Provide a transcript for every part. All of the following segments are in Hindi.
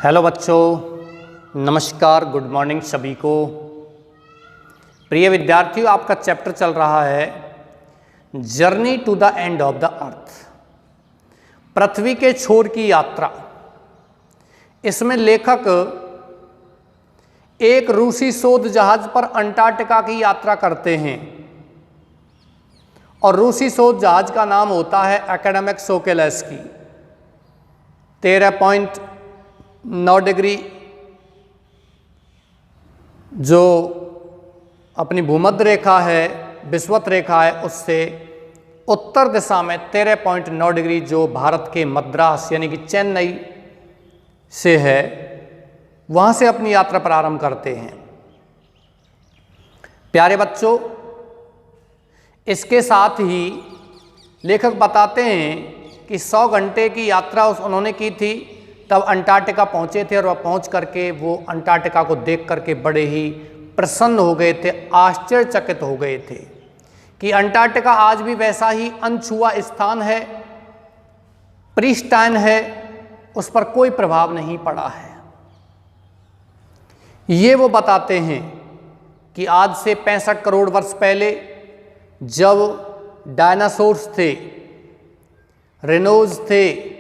हेलो बच्चों, नमस्कार, गुड मॉर्निंग सभी को। प्रिय विद्यार्थियों, आपका चैप्टर चल रहा है journey to the end of the earth, पृथ्वी के छोर की यात्रा। इसमें लेखक एक रूसी शोध जहाज पर अंटार्कटिका की यात्रा करते हैं और रूसी शोध जहाज का नाम होता है एकेडमिक सोकेलेस्की। 13.9 डिग्री जो अपनी भूमध्य रेखा है, विषुवत रेखा है, उससे उत्तर दिशा में 13.9 डिग्री जो भारत के मद्रास यानी कि चेन्नई से है, वहाँ से अपनी यात्रा प्रारंभ करते हैं। प्यारे बच्चों, इसके साथ ही लेखक बताते हैं कि 100 घंटे की यात्रा उन्होंने की थी, तब अंटार्कटिका पहुँचे थे और वह पहुँच करके वो अंटार्कटिका को देख करके बड़े ही प्रसन्न हो गए थे, आश्चर्यचकित हो गए थे कि अंटार्कटिका आज भी वैसा ही अनछुआ स्थान है, प्रीस्टाइन है, उस पर कोई प्रभाव नहीं पड़ा है। ये वो बताते हैं कि आज से 65 करोड़ वर्ष पहले जब डायनासोर्स थे, रेनोज थे,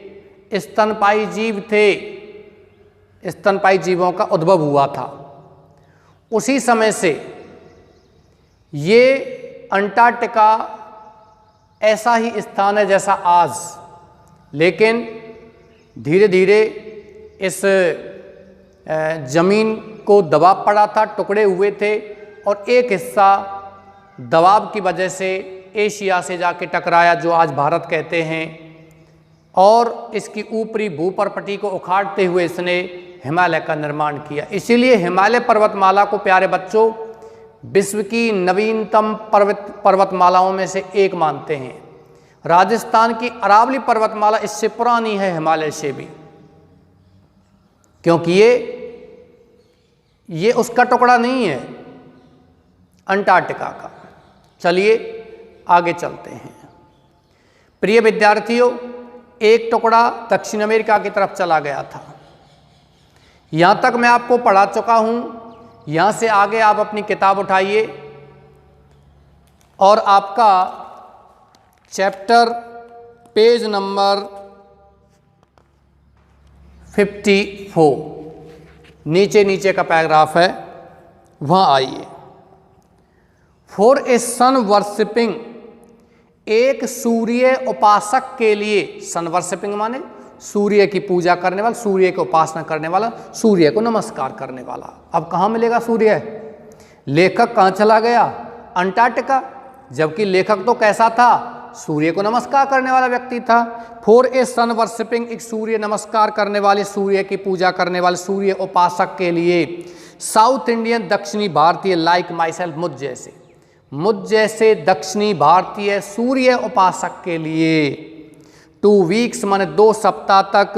स्तनपायी जीव थे, स्तनपायी जीवों का उद्भव हुआ था, उसी समय से ये अंटार्कटिका ऐसा ही स्थान है जैसा आज, लेकिन धीरे धीरे इस जमीन को दबाव पड़ा था, टुकड़े हुए थे और एक हिस्सा दबाव की वजह से एशिया से जाके टकराया, जो आज भारत कहते हैं, और इसकी ऊपरी भूपरपटी को उखाड़ते हुए इसने हिमालय का निर्माण किया। इसीलिए हिमालय पर्वतमाला को प्यारे बच्चों विश्व की नवीनतम पर्वतमालाओं में से एक मानते हैं। राजस्थान की अरावली पर्वतमाला इससे पुरानी है हिमालय से भी, क्योंकि ये उसका टुकड़ा नहीं है अंटार्कटिका का। चलिए आगे चलते हैं। प्रिय विद्यार्थियों, एक टुकड़ा दक्षिण अमेरिका की तरफ चला गया था। यहाँ तक मैं आपको पढ़ा चुका हूँ। यहाँ से आगे आप अपनी किताब उठाइए और आपका चैप्टर पेज नंबर 54 नीचे का पैराग्राफ है, वहाँ आइए। फॉर ए सन वर्शिपिंग, एक सूर्य उपासक के लिए, सन वर्शिपिंग माने सूर्य की पूजा करने वाला, सूर्य की उपासना करने वाला, सूर्य को नमस्कार करने वाला। अब कहाँ मिलेगा सूर्य? लेखक कहाँ चला गया? अंटार्कटिका। जबकि लेखक तो कैसा था? सूर्य को नमस्कार करने वाला व्यक्ति था। फॉर ए सन वर्शिपिंग, एक सूर्य नमस्कार करने वाले, सूर्य की पूजा करने वाले, सूर्य उपासक के लिए, साउथ इंडियन दक्षिणी भारतीय, लाइक माई सेल्फ, मुझ जैसे दक्षिणी भारतीय सूर्य उपासक के लिए, 2 वीक्स माने 2 सप्ताह तक,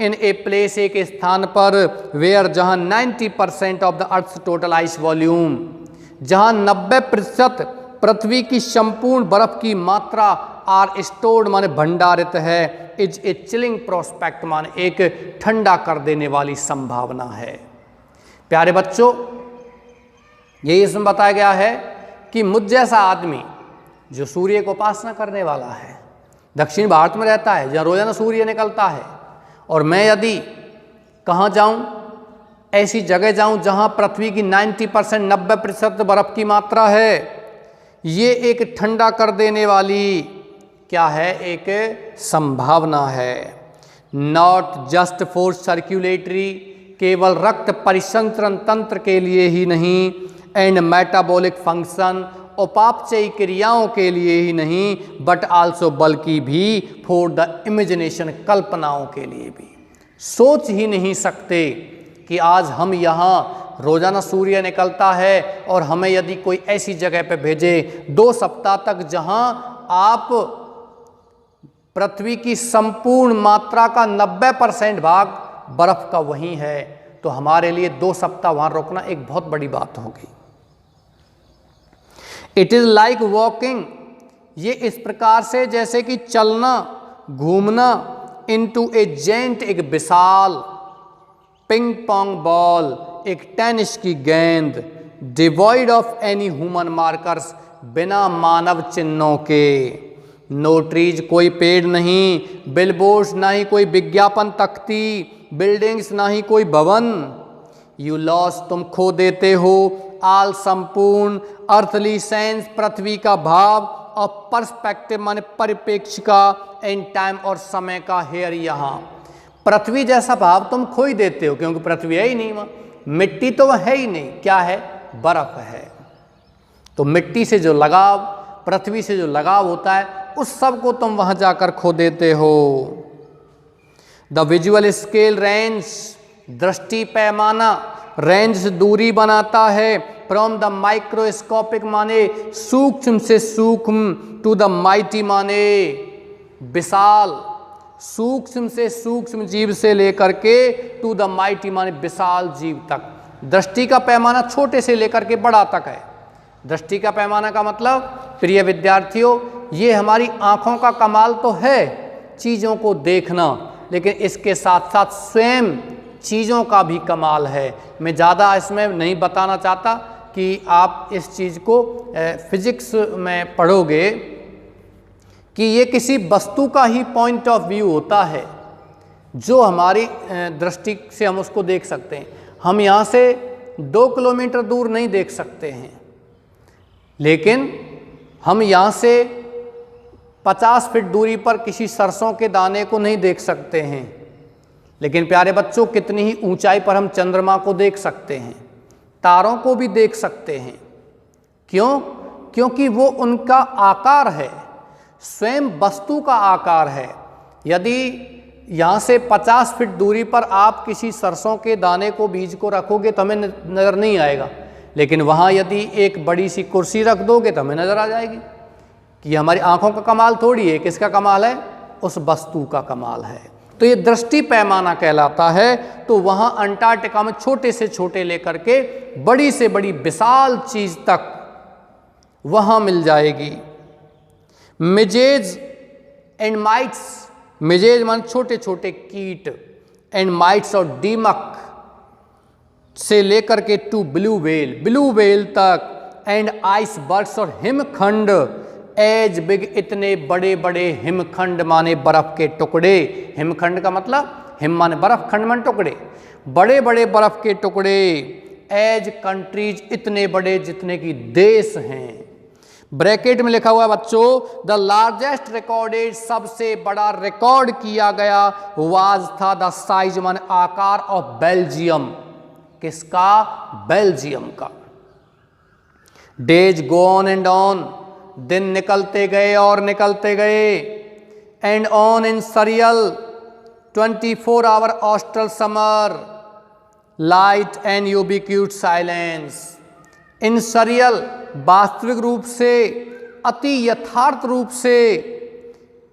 इन ए प्लेस, एक स्थान पर, वेयर जहां 90% of the earth total ice volume, जहां 90% पृथ्वी की संपूर्ण बर्फ की मात्रा आर स्टोर्ड माने भंडारित है, इज ए चिलिंग प्रोस्पेक्ट माने एक ठंडा कर देने वाली संभावना है। प्यारे बच्चों, यही इसमें बताया गया है कि मुझ जैसा आदमी जो सूर्य को उपासना करने वाला है, दक्षिण भारत में रहता है जहाँ रोजाना सूर्य निकलता है, और मैं यदि कहाँ जाऊँ, ऐसी जगह जाऊँ जहाँ पृथ्वी की 90% 90% बर्फ की मात्रा है, ये एक ठंडा कर देने वाली क्या है? एक संभावना है। नॉट जस्ट फॉर सर्कुलेटरी, केवल रक्त परिसंचरण तंत्र के लिए ही नहीं, एंड मेटाबॉलिक फंक्शन, उपापचयी क्रियाओं के लिए ही नहीं, बट आल्सो, बल्कि भी, फॉर द इमेजिनेशन, कल्पनाओं के लिए भी। सोच ही नहीं सकते कि आज हम यहाँ रोजाना सूर्य निकलता है और हमें यदि कोई ऐसी जगह पे भेजे 2 सप्ताह तक जहाँ आप पृथ्वी की संपूर्ण मात्रा का 90% भाग बर्फ का वहीं है, तो हमारे लिए 2 सप्ताह वहाँ रुकना एक बहुत बड़ी बात होगी। इट इज़ लाइक वॉकिंग, ये इस प्रकार से जैसे कि चलना, घूमना, इनटू ए जेंट, एक विशाल पिंग पोंग बॉल, एक टेनिस की गेंद, devoid of any human markers, बिना मानव चिन्हों के। नो ट्रीज, कोई पेड़ नहीं, बिलबोर्ड्स, ना ही कोई विज्ञापन तख्ती, बिल्डिंग्स, ना ही कोई भवन। यू लॉस, तुम खो देते हो, आल, संपूर्ण, अर्थली सेंस, पृथ्वी का भाव, और पर्सपेक्टिव माने परिप्रेक्ष्य का, इन टाइम, और समय का, हेयर, यहाँ। पृथ्वी जैसा भाव तुम खो ही देते हो, क्योंकि पृथ्वी है ही नहीं वहाँ, मिट्टी तो वह है ही नहीं, क्या है, बर्फ है। तो मिट्टी से जो लगाव, पृथ्वी से जो लगाव होता है, उस सब को तुम वहां जाकर खो देते हो। द विजुअल स्केल रेंज, दृष्टि पैमाना, रेंज से दूरी बनाता है, फ्रॉम द माइक्रोस्कोपिक माने सूक्ष्म से सूक्ष्म, टू द माइटी माने विशाल, सूक्ष्म से सूक्ष्म जीव से लेकर के टू द माइटी माने विशाल जीव तक। दृष्टि का पैमाना छोटे से लेकर के बड़ा तक है। दृष्टि का पैमाना का मतलब, प्रिय विद्यार्थियों, ये हमारी आँखों का कमाल तो है चीज़ों को देखना, लेकिन इसके साथ साथ स्वयं चीज़ों का भी कमाल है। मैं ज़्यादा इसमें नहीं बताना चाहता कि आप इस चीज़ को फिजिक्स में पढ़ोगे कि ये किसी वस्तु का ही पॉइंट ऑफ व्यू होता है, जो हमारी दृष्टि से हम उसको देख सकते हैं। हम यहाँ से 2 किलोमीटर दूर नहीं देख सकते हैं, लेकिन हम यहाँ से 50 फीट दूरी पर किसी सरसों के दाने को नहीं देख सकते हैं। लेकिन प्यारे बच्चों, कितनी ही ऊंचाई पर हम चंद्रमा को देख सकते हैं, तारों को भी देख सकते हैं। क्यों? क्योंकि वो उनका आकार है, स्वयं वस्तु का आकार है। यदि यहाँ से 50 फीट दूरी पर आप किसी सरसों के दाने को, बीज को रखोगे तो हमें नज़र नहीं आएगा, लेकिन वहाँ यदि एक बड़ी सी कुर्सी रख दोगे तो हमें नज़र आ जाएगी। कि हमारी आँखों का कमाल थोड़ी है, किसका कमाल है? उस वस्तु का कमाल है। तो ये दृष्टि पैमाना कहलाता है। तो वहाँ अंटार्कटिका में छोटे से छोटे लेकर के बड़ी से बड़ी विशाल चीज़ तक वहाँ मिल जाएगी। मिजेज एंड माइट्स, मिजेज मान छोटे छोटे कीट, एंड माइट्स और दीमक से लेकर के to blue whale, blue whale तक, एंड आइसबर्ग्स और हिमखंड, एज बिग, इतने बड़े बड़े हिमखंड माने बर्फ के टुकड़े। हिमखंड का मतलब, हिम माने बर्फ, खंड माने टुकड़े, बड़े बड़े बर्फ के टुकड़े। एज कंट्रीज, इतने बड़े जितने की देश हैं। ब्रैकेट में लिखा हुआ है बच्चों, द लार्जेस्ट रिकॉर्डेड, सबसे बड़ा रिकॉर्ड किया गया, वाज था द साइज माने आकार, ऑफ बेल्जियम। किसका? बेल्जियम का। Days go on and on, दिन निकलते गए और निकलते गए। And on in surreal 24 hour austral summer, light and ubiquitous silence. In surreal, वास्तविक रूप से, अति यथार्थ रूप से,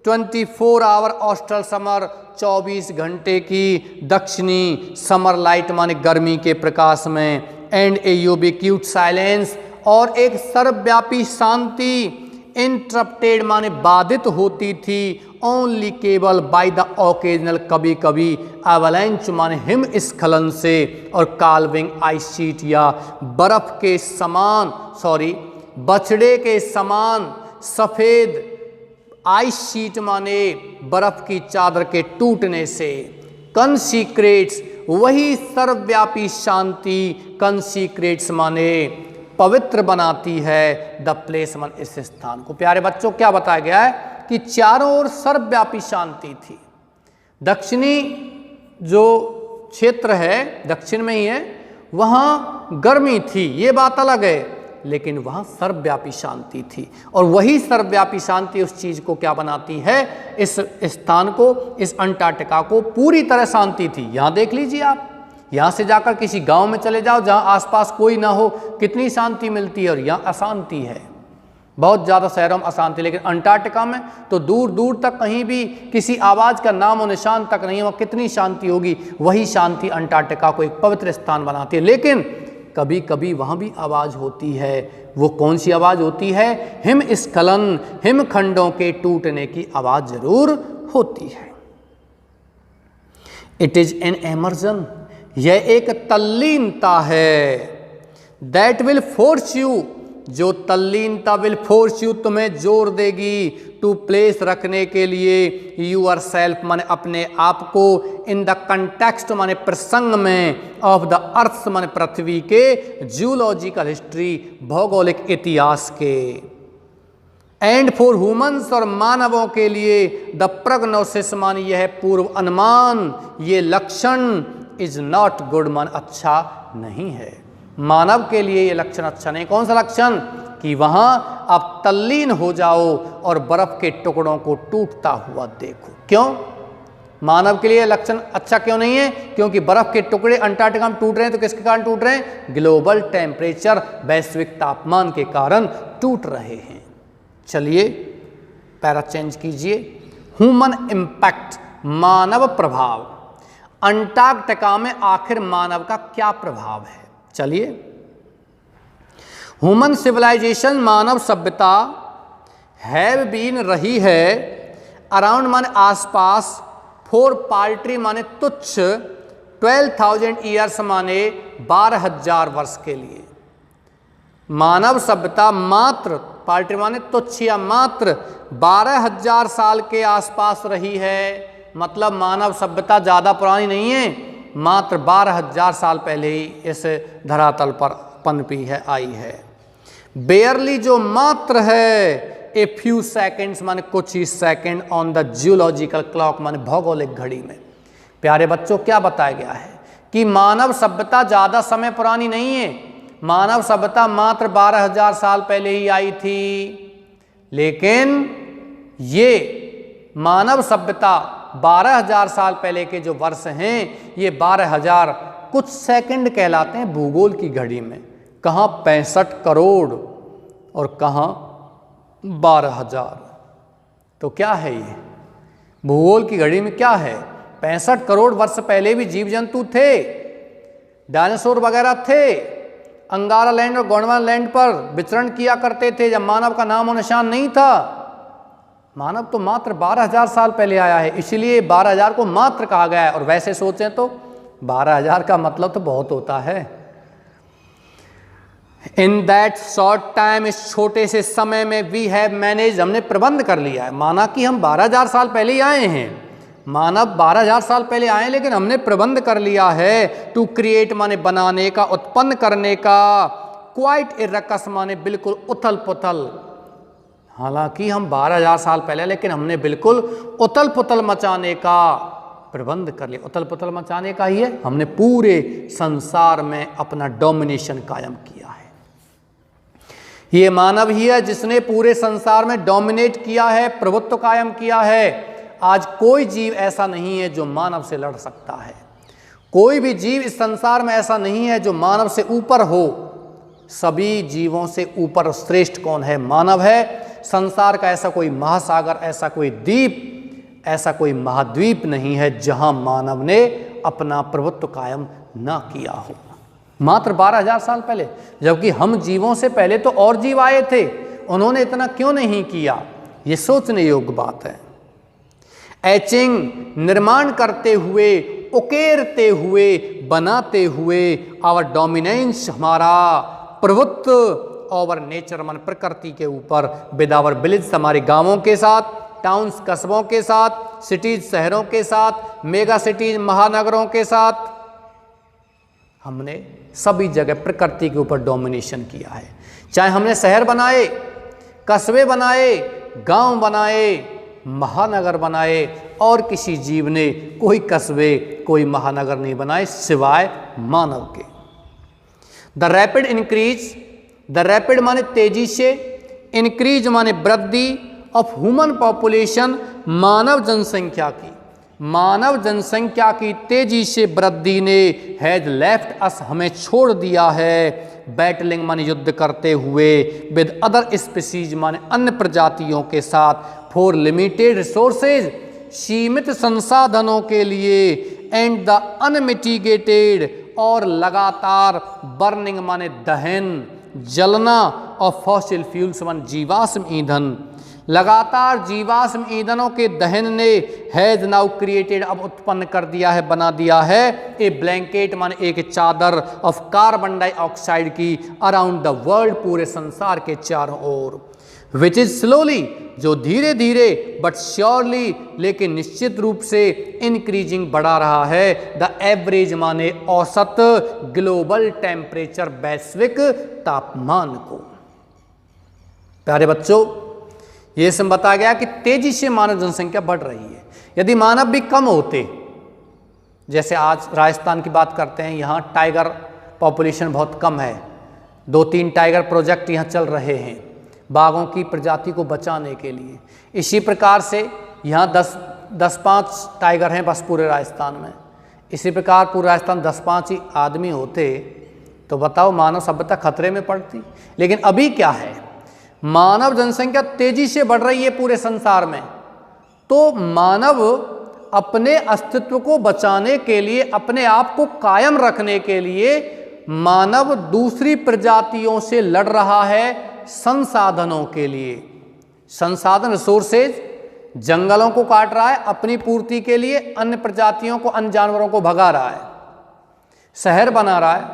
24 आवर ऑस्ट्रल समर, 24 घंटे की दक्षिणी समर लाइट माने गर्मी के प्रकाश में। एंड ए यूबिक्यूट साइलेंस, और एक सर्वव्यापी शांति, इंटरप्टेड माने बाधित होती थी, ओनली केवल बाय द ओकेजनल, कभी कभी, एवलांच माने हिमस्खलन से, और काल्विंग आइस शीट या बर्फ के समान, बछड़े के समान सफेद आइस शीट माने बर्फ की चादर के टूटने से। कंसीक्रेट्स, वही सर्वव्यापी शांति, कंसीक्रेट्स माने पवित्र बनाती है, द प्लेस मन, इस स्थान को। प्यारे बच्चों, क्या बताया गया है कि चारों ओर सर्वव्यापी शांति थी। दक्षिणी जो क्षेत्र है, दक्षिण में ही है, वहाँ गर्मी थी, ये बात अलग है, लेकिन वहाँ सर्वव्यापी शांति थी। और वही सर्वव्यापी शांति उस चीज़ को क्या बनाती है, इस स्थान को, इस अंटार्कटिका को पूरी तरह शांति थी। यहाँ देख लीजिए आप, यहाँ से जाकर किसी गांव में चले जाओ जहाँ आसपास कोई ना हो, कितनी शांति मिलती है, और यहाँ अशांति है, बहुत ज़्यादा शहरों में अशांति। लेकिन अंटार्कटिका में तो दूर दूर तक कहीं भी किसी आवाज़ का नाम और निशान तक नहीं है, वहाँ कितनी शांति होगी। वही शांति अंटार्कटिका को एक पवित्र स्थान बनाती है। लेकिन कभी कभी वहाँ भी आवाज़ होती है। वो कौन सी आवाज़ होती है? हिमस्खलन, हिमखंडों के टूटने की आवाज़ जरूर होती है। इट इज़ एन इमर्जन, यह एक तल्लीनता है। दैट विल फोर्स यू, जो तल्लीनता विल फोर्स यू, तुम्हें जोर देगी, टू प्लेस रखने के लिए, यूर सेल्फ माने अपने आप को, इन द कंटेक्स्ट माने प्रसंग में, ऑफ द अर्थ माने पृथ्वी के, जियोलॉजिकल हिस्ट्री भौगोलिक इतिहास के, एंड फॉर ह्यूमंस और मानवों के लिए, द प्रोग्नोसिस माने यह पूर्व अनुमान, ये लक्षण, इज नॉट गुड मान अच्छा नहीं है। मानव के लिए ये लक्षण अच्छा नहीं। कौन सा लक्षण? कि वहां आप तल्लीन हो जाओ और बर्फ के टुकड़ों को टूटता हुआ देखो। क्यों? मानव के लिए लक्षण अच्छा क्यों नहीं है? क्योंकि बर्फ के टुकड़े अंटार्कटिका में टूट रहे हैं, तो किसके कारण टूट रहे हैं? ग्लोबल टेम्परेचर, वैश्विक तापमान के कारण टूट रहे हैं। चलिए पैरा चेंज कीजिए। ह्यूमन इम्पैक्ट, मानव प्रभाव। अंटार्कटिका में आखिर मानव का क्या प्रभाव है? चलिए, ह्यूमन सिविलाइजेशन, मानव सभ्यता, हैव बीन रही है अराउंड माने आसपास, फॉर पाल्ट्री माने तुच्छ, 12,000 ईयर्स माने 12,000 वर्ष के लिए। मानव सभ्यता मात्र, पाल्ट्री माने तुच्छ या मात्र 12,000 साल के आसपास रही है। मतलब मानव सभ्यता ज़्यादा पुरानी नहीं है, मात्र 12,000 साल पहले ही इस धरातल पर पनपी है, आई है। बेयरली जो मात्र है, ए फ्यू सेकेंड्स माने कुछ ही second, on the geological clock माने भौगोलिक घड़ी में। प्यारे बच्चों, क्या बताया गया है कि मानव सभ्यता ज़्यादा समय पुरानी नहीं है। मानव सभ्यता मात्र 12,000 साल पहले ही आई थी, लेकिन ये मानव सभ्यता 12,000 साल पहले के जो वर्ष हैं, ये 12,000 कुछ सेकंड कहलाते हैं भूगोल की घड़ी में। कहाँ 65 करोड़ और कहाँ 12,000। तो क्या है ये भूगोल की घड़ी में? क्या है? 65 करोड़ वर्ष पहले भी जीव जंतु थे, डायनासोर वगैरह थे, अंगारा लैंड और गोंडवाना लैंड पर विचरण किया करते थे जब मानव का नाम और निशान नहीं था। मानव तो मात्र 12,000 साल पहले आया है, इसलिए 12,000 को मात्र कहा गया है। और वैसे सोचें तो 12,000 का मतलब तो बहुत होता है। इन दैट शॉर्ट टाइम, इस छोटे से समय में, वी हैव मैनेज, हमने प्रबंध कर लिया है। माना कि हम 12,000 साल पहले ही आए हैं, मानव 12,000 साल पहले आए, लेकिन हमने प्रबंध कर लिया है, टू क्रिएट माने बनाने का, उत्पन्न करने का, क्वाइट इरकस माने बिल्कुल उथल पुथल। हालांकि हम 12,000 साल पहले, लेकिन हमने बिल्कुल उथल पुथल मचाने का प्रबंध कर लिया। उथल पुथल मचाने का ही है, हमने पूरे संसार में अपना डोमिनेशन कायम किया है। ये मानव ही है जिसने पूरे संसार में डोमिनेट किया है, प्रभुत्व कायम किया है। आज कोई जीव ऐसा नहीं है जो मानव से लड़ सकता है। कोई भी जीव इस संसार में ऐसा नहीं है जो मानव से ऊपर हो। सभी जीवों से ऊपर श्रेष्ठ कौन है? मानव है। संसार का ऐसा कोई महासागर, ऐसा कोई द्वीप, ऐसा कोई महाद्वीप नहीं है जहां मानव ने अपना प्रभुत्व कायम ना किया हो। मात्र 12,000 साल पहले, जबकि हम जीवों से पहले तो और जीव आए थे, उन्होंने इतना क्यों नहीं किया? ये सोचने योग्य बात है। एचिंग, निर्माण करते हुए, उकेरते हुए, बनाते हुए, आवर डोमिनेंस, हमारा प्रभुत्व ओवर नेचर मन प्रकृति के ऊपर, विद आवर विलेज, हमारे गांवों के साथ, टाउन्स कस्बों के साथ, सिटीज शहरों के साथ, मेगा सिटीज महानगरों के साथ, हमने सभी जगह प्रकृति के ऊपर डोमिनेशन किया है। चाहे हमने शहर बनाए, कस्बे बनाए, गांव बनाए, महानगर बनाए, और किसी जीव ने कोई कस्बे, कोई महानगर नहीं बनाए सिवाय मानव के। The rapid increase, the rapid माने तेजी से, इंक्रीज माने वृद्धि, ऑफ ह्यूमन पॉपुलेशन, मानव जनसंख्या की, मानव जनसंख्या की तेजी से वृद्धि ने, हैज लेफ्ट अस, हमें छोड़ दिया है, बैटलिंग माने युद्ध करते हुए, विद अदर स्पीसीज माने अन्य प्रजातियों के साथ, फॉर लिमिटेड रिसोर्सेज, सीमित संसाधनों के लिए, एंड द अनमिटिगेटेड, और लगातार बर्निंग माने दहन, जलना, और फॉसिल फ्यूल्स माने जीवाश्म ईंधन, लगातार जीवाश्म ईंधनों के दहन ने हैज नाउ क्रिएटेड, अब उत्पन्न कर दिया है, बना दिया है, ए ब्लैंकेट माने एक चादर ऑफ कार्बन डाइऑक्साइड की अराउंड द वर्ल्ड, पूरे संसार के चारों ओर, विच इज स्लोली, जो धीरे धीरे बट श्योरली, लेकिन निश्चित रूप से इंक्रीजिंग, बढ़ा रहा है, द एवरेज माने औसत, ग्लोबल टेम्परेचर, वैश्विक तापमान को। प्यारे बच्चों, यह सब बताया गया कि तेजी से मानव जनसंख्या बढ़ रही है। यदि मानव भी कम होते, जैसे आज राजस्थान की बात करते हैं, यहाँ टाइगर पॉपुलेशन बहुत कम है, 2-3 टाइगर प्रोजेक्ट यहाँ चल रहे हैं बाघों की प्रजाति को बचाने के लिए। इसी प्रकार से यहाँ 10-5 टाइगर हैं बस पूरे राजस्थान में। इसी प्रकार पूरे राजस्थान 10-5 ही आदमी होते तो बताओ मानव सभ्यता खतरे में पड़ती। लेकिन अभी क्या है, मानव जनसंख्या तेजी से बढ़ रही है पूरे संसार में, तो मानव अपने अस्तित्व को बचाने के लिए, अपने आप को कायम रखने के लिए मानव दूसरी प्रजातियों से लड़ रहा है संसाधनों के लिए। संसाधन, रिसोर्सेज, जंगलों को काट रहा है अपनी पूर्ति के लिए, अन्य प्रजातियों को, अन्य जानवरों को भगा रहा है, शहर बना रहा है,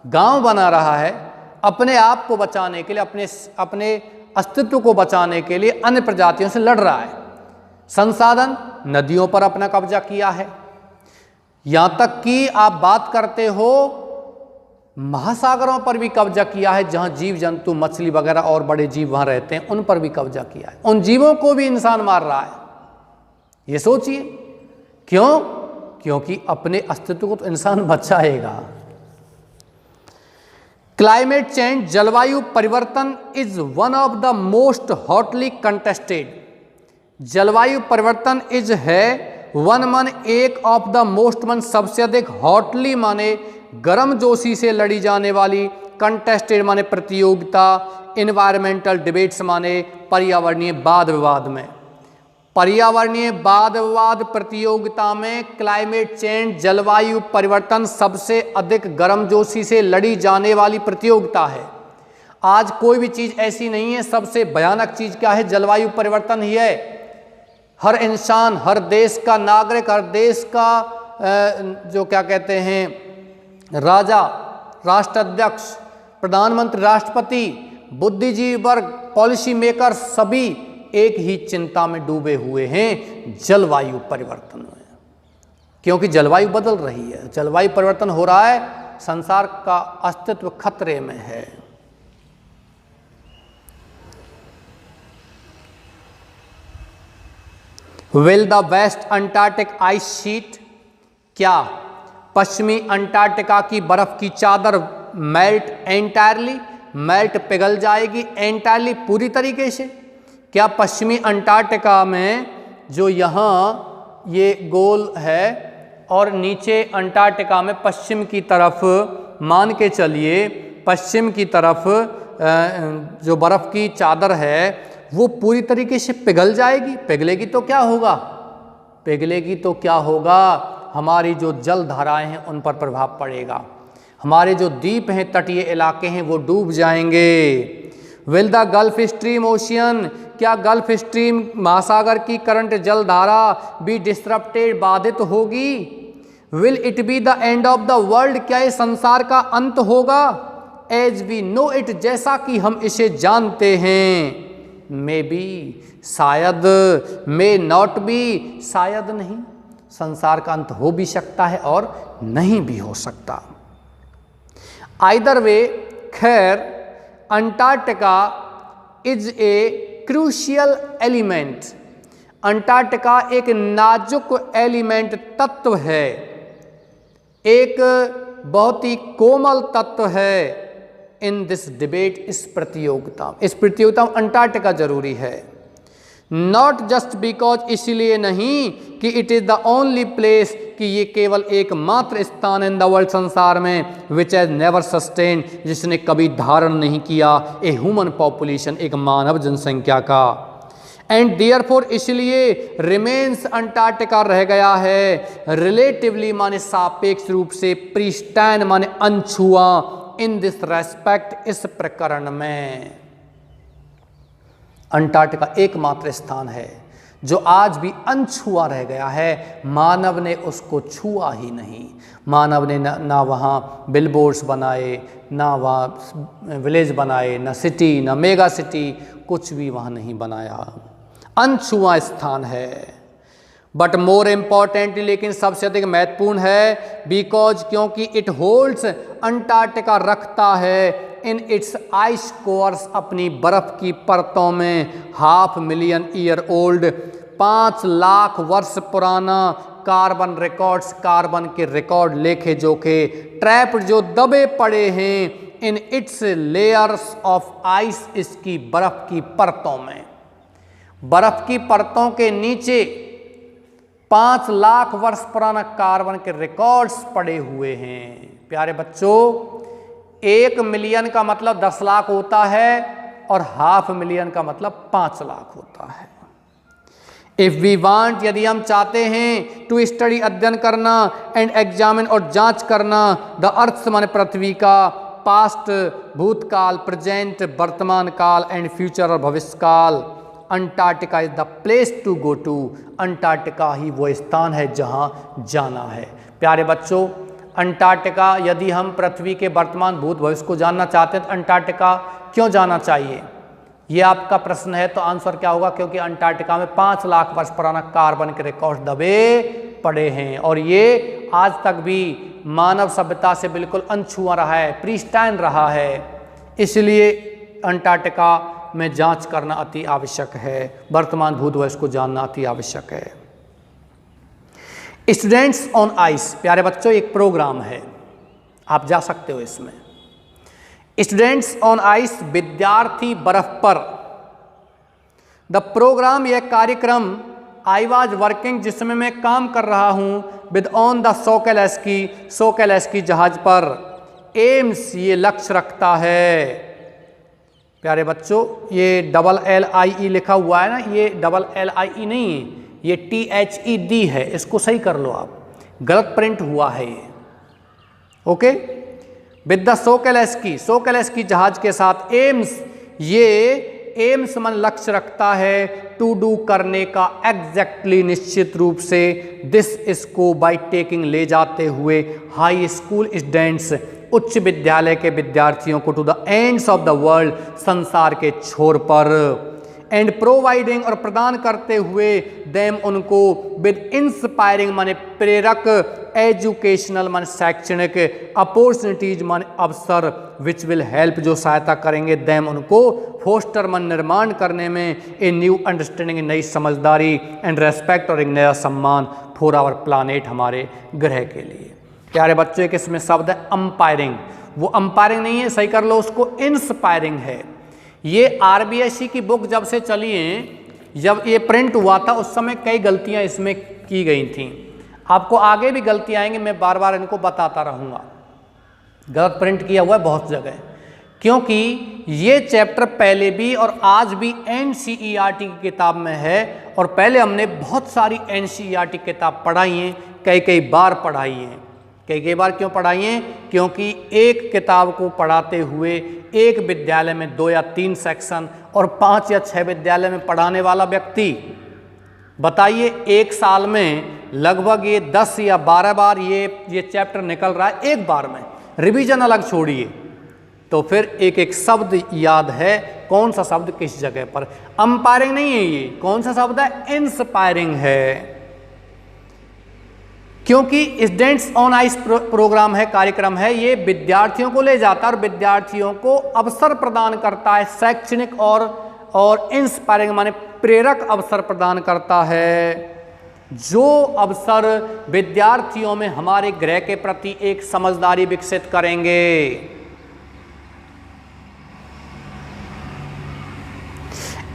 गांव बना रहा है, अपने आप को बचाने के लिए, अपने अस्तित्व को बचाने के लिए अन्य प्रजातियों से लड़ रहा है। संसाधन, नदियों पर अपना कब्जा किया है, यहां तक कि आप बात करते हो महासागरों पर भी कब्जा किया है, जहां जीव जंतु, मछली वगैरह और बड़े जीव वहां रहते हैं, उन पर भी कब्जा किया है। उन जीवों को भी इंसान मार रहा है। ये सोचिए क्यों? क्योंकि अपने अस्तित्व को तो इंसान बचाएगा। क्लाइमेट चेंज, जलवायु परिवर्तन is one of the most hotly contested. जलवायु परिवर्तन इज है वन मन, एक ऑफ द मोस्ट मन, सबसे अधिक, हॉटली माने गर्म जोशी से लड़ी जाने वाली, कंटेस्टेड माने प्रतियोगिता, इन्वायरमेंटल डिबेट्स माने पर्यावरणीय वाद विवाद में। पर्यावरणीय वाद विवाद प्रतियोगिता में क्लाइमेट चेंज, जलवायु परिवर्तन सबसे अधिक गर्मजोशी से लड़ी जाने वाली प्रतियोगिता है। आज कोई भी चीज़ ऐसी नहीं है, सबसे भयानक चीज़ क्या है? जलवायु परिवर्तन ही है। हर इंसान, हर देश का नागरिक, हर देश का जो क्या कहते हैं राजा, राष्ट्राध्यक्ष, प्रधानमंत्री, राष्ट्रपति, बुद्धिजीवी वर्ग, पॉलिसी मेकर, सभी एक ही चिंता में डूबे हुए हैं, जलवायु परिवर्तन में। क्योंकि जलवायु बदल रही है, जलवायु परिवर्तन हो रहा है, संसार का अस्तित्व खतरे में है। Will the west Antarctic ice sheet, क्या पश्चिमी अंटार्कटिका की बर्फ की चादर मेल्ट एंटायरली, मेल्ट पिघल जाएगी एंटायरली, पूरी तरीके से? क्या पश्चिमी अंटार्कटिका में जो यहाँ ये गोल है और नीचे अंटार्कटिका में पश्चिम की तरफ, मान के चलिए पश्चिम की तरफ जो बर्फ़ की चादर है वो पूरी तरीके से पिघल जाएगी? पिघलेगी तो क्या होगा? पिघलेगी तो क्या होगा? हमारी जो जल धाराएं हैं उन पर प्रभाव पड़ेगा, हमारे जो द्वीप हैं, तटीय इलाके हैं, वो डूब जाएंगे। Will the gulf stream ocean, क्या गल्फ स्ट्रीम महासागर की करंट जल धारा भी डिस्टरप्टेड, बाधित होगी? Will it be the end of the world, क्या ये संसार का अंत होगा? एज वी नो इट, जैसा कि हम इसे जानते हैं। मे बी, शायद, मे नॉट बी, शायद नहीं, संसार का अंत हो भी सकता है और नहीं भी हो सकता। आइदर वे, खैर, Antarctica is a crucial element, Antarctica एक नाजुक एलिमेंट, तत्व है, एक बहुत ही कोमल तत्व है। इन दिस डिबेट, इस प्रतियोगिता में अंटार्कटिका जरूरी है। नॉट जस्ट बिकॉज, इसलिए नहीं कि it is the only place, कि ये केवल एकमात्र स्थान इन द वर्ल्ड, संसार में, विच हैज नेवर सस्टेन, जिसने कभी धारण नहीं किया ए ह्यूमन पॉपुलेशन, एक मानव जनसंख्या का। एंड देयरफॉर, इसलिए, रिमेन्स, अंटार्कटिका रह गया है, रिलेटिवली माने सापेक्ष रूप से, प्रिस्टाइन माने अनछुआ, इन दिस रेस्पेक्ट, इस प्रकरण में। अंटार्कटिका एकमात्र स्थान है जो आज भी अनछुआ रह गया है, मानव ने उसको छुआ ही नहीं। मानव ने ना वहाँ बिलबोर्ड्स बनाए, ना वहाँ विलेज बनाए, ना सिटी, ना मेगा सिटी, कुछ भी वहाँ नहीं बनाया। अनछुआ स्थान है। बट मोर इम्पॉर्टेंटली, लेकिन सबसे अधिक महत्वपूर्ण है, बिकॉज क्योंकि इट होल्ड्स, अंटार्कटिका रखता है इन इट्स आइस कोर्स, अपनी बर्फ की परतों में 500 मिलियन ईयर ओल्ड, 5 लाख वर्ष पुराना कार्बन रिकॉर्ड्स, कार्बन के रिकॉर्ड लेखे जोखे, ट्रैप जो दबे पड़े हैं in its layers of ice, इसकी बर्फ की परतों में। बर्फ की परतों के नीचे 5 लाख वर्ष पुराना कार्बन के रिकॉर्ड्स पड़े हुए हैं। प्यारे बच्चों, 1 मिलियन का मतलब 10 लाख होता है और 500 मिलियन का मतलब 5 लाख होता है। इफ वी वांट, यदि हम चाहते हैं, टू स्टडी, अध्ययन करना, एंड एग्जामिन, और जांच करना, द अर्थ माने पृथ्वी का, पास्ट भूतकाल, प्रेजेंट वर्तमान काल, एंड फ्यूचर और भविष्य काल, Antarctica is the place to go to. Antarctica ही वो स्थान है जहां जाना है। प्यारे बच्चों, अंटार्कटिका, यदि हम पृथ्वी के वर्तमान भूत भविष्य को जानना चाहते हैं तो अंटार्कटिका क्यों जाना चाहिए, ये आपका प्रश्न है। तो आंसर क्या होगा, क्योंकि अंटार्कटिका में 5 लाख वर्ष पुराना कार्बन के रिकॉर्ड दबे पड़े हैं और ये आज तक भी मानव सभ्यता से बिल्कुल अनछुआ रहा है, प्रीस्टाइन रहा है। इसलिए अंटार्कटिका में जांच करना अति आवश्यक है, वर्तमान भूत भविष्य को जानना अति आवश्यक है। स्टूडेंट्स ऑन आइस, प्यारे बच्चों, एक प्रोग्राम है, आप जा सकते हो इसमें। स्टूडेंट्स ऑन आइस, विद्यार्थी बर्फ पर। द प्रोग्राम, यह कार्यक्रम, आई वॉज वर्किंग, जिसमें मैं काम कर रहा हूँ, विद ऑन द सोकेलेस्की जहाज पर। एम्स, ये लक्ष्य रखता है। प्यारे बच्चों, ये LLIE लिखा हुआ है ना, ये LLIE नहीं है, ये THED है, इसको सही कर लो आप, गलत प्रिंट हुआ है ये। ओके, विद द सोकेलेस्की जहाज के साथ। एम्स, ये एम्स मन लक्ष्य रखता है, टू डू, करने का, एग्जैक्टली, निश्चित रूप से, दिस, इसको, बाई टेकिंग, ले जाते हुए, हाई स्कूल स्टूडेंट्स, उच्च विद्यालय के विद्यार्थियों को, to the ends of the world, संसार के छोर पर, एंड प्रोवाइडिंग, और प्रदान करते हुए, देम, उनको, विद इंस्पायरिंग माने प्रेरक, एजुकेशनल माने शैक्षणिक, अपॉर्चुनिटीज माने अवसर, विच विल हेल्प, जो सहायता करेंगे, देम, उनको, फोस्टर मन निर्माण करने में, ए न्यू अंडरस्टैंडिंग, नई समझदारी, एंड रेस्पेक्ट, और एक नया सम्मान, फॉर आवर प्लानेट, हमारे ग्रह के लिए। प्यारे बच्चों, एक इसमें शब्द है अंपायरिंग, वो अंपायरिंग नहीं है, सही कर लो उसको, इंस्पायरिंग है। ये RBSE की बुक जब से चली है, जब ये प्रिंट हुआ था उस समय कई गलतियां इसमें की गई थी, आपको आगे भी गलतियां आएंगी, मैं बार बार इनको बताता रहूँगा। गलत प्रिंट किया हुआ है बहुत जगह, क्योंकि ये चैप्टर पहले भी और आज भी NCERT की किताब में है, और पहले हमने बहुत सारी NCERT किताब पढ़ाई हैं, कई बार पढ़ाई हैं। कई बार क्यों पढ़ाई हैं? क्योंकि एक किताब को पढ़ाते हुए एक विद्यालय में 2 या 3 सेक्शन और 5 या 6 विद्यालय में पढ़ाने वाला व्यक्ति, बताइए एक साल में लगभग ये 10 या 12 बार ये चैप्टर निकल रहा है एक बार में, रिवीजन अलग छोड़िए, तो फिर एक एक शब्द याद है, कौन सा शब्द किस जगह पर। अंपायरिंग नहीं है, ये कौन सा शब्द है? इंस्पायरिंग है, क्योंकि स्टूडेंट्स ऑन आइस प्रोग्राम है, कार्यक्रम है, ये विद्यार्थियों को ले जाता है और विद्यार्थियों को अवसर प्रदान करता है, शैक्षणिक और इंस्पायरिंग माने प्रेरक अवसर प्रदान करता है, जो अवसर विद्यार्थियों में हमारे ग्रह के प्रति एक समझदारी विकसित करेंगे।